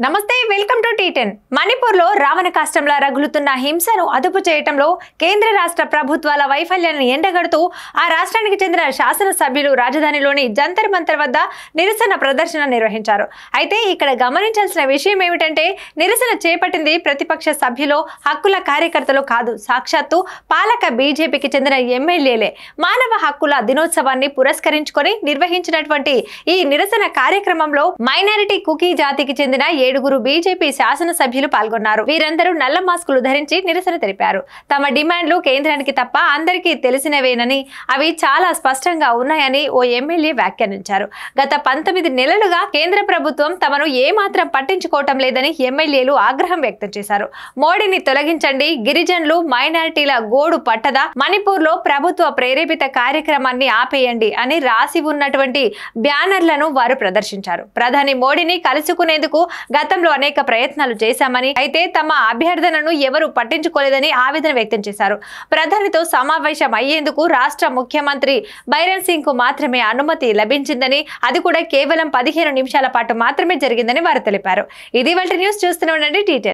నమస్తే welcome to టీ10 మణిపూర్లో రావణ కాష్టంలా రగులుతున్న హింసను అదుపు చేయటంలో కేంద్ర రాష్ట్ర ప్రభుత్వాల వైఫల్యాన్ని ఎండగడుతూ ఆ రాష్ట్రానికి చెందిన శాసన సభ్యులు రాజధానిలోని జంతర్ మంతర్ వద్ద నిరసన ప్రదర్శన నిర్వహించారు. అయితే ఇక్కడ గమనించాల్సిన విషయం ఏమిటంటే నిరసన చేపట్టింది ప్రతిపక్ష సభ్యులు హక్కుల కార్యకర్తలు కాదు, సాక్షాత్తు పాలక బీజేపీకి చెందిన ఎమ్మెల్యేలే. మానవ హక్కుల దినోత్సవాన్ని పురస్కరించుకొని నిర్వహించినటువంటి ఈ నిరసన కార్యక్రమంలో మైనారిటీ కుకీ జాతికి చెందిన 7 బీజేపీ శాసనసభ్యులు పాల్గొన్నారు. వీరందరూ నల్ల మాస్కులు ధరించి నిరసన తెలిపారు. తమ డిమాండ్లు కేంద్రానికి తప్ప అందరికీ తెలిసినవేనని, అవి చాలా స్పష్టంగా ఉన్నాయని ఓ ఎమ్మెల్యే వ్యాఖ్యానించారు. గత 19 నెలలుగా కేంద్ర ప్రభుత్వం తమను ఏమాత్రం పట్టించుకోవటం లేదని ఎమ్మెల్యేలు ఆగ్రహం వ్యక్తం చేశారు. మోడీని తొలగించండి, గిరిజనులు మైనారిటీల గోడు పట్టదా, మణిపూర్లో ప్రభుత్వ ప్రేరేపిత కార్యక్రమాన్ని ఆపేయండి అని రాసి ఉన్నటువంటి బ్యానర్లను వారు ప్రదర్శించారు. ప్రధాని మోడీని కలుసుకునేందుకు గతంలో అనేక ప్రయత్నాలు చేశామని, అయితే తమ అభ్యర్థనను ఎవరు పట్టించుకోలేదని ఆవేదన వ్యక్తం చేశారు. ప్రధానితో సమావేశం అయ్యేందుకు రాష్ట్ర ముఖ్యమంత్రి బైరన్ సింగ్ కు మాత్రమే అనుమతి లభించిందని, అది కూడా కేవలం 15 నిమిషాల పాటు మాత్రమే జరిగిందని వారు తెలిపారు. ఇది వాళ్ళ న్యూస్. చూస్తూనే ఉండండి టీ10.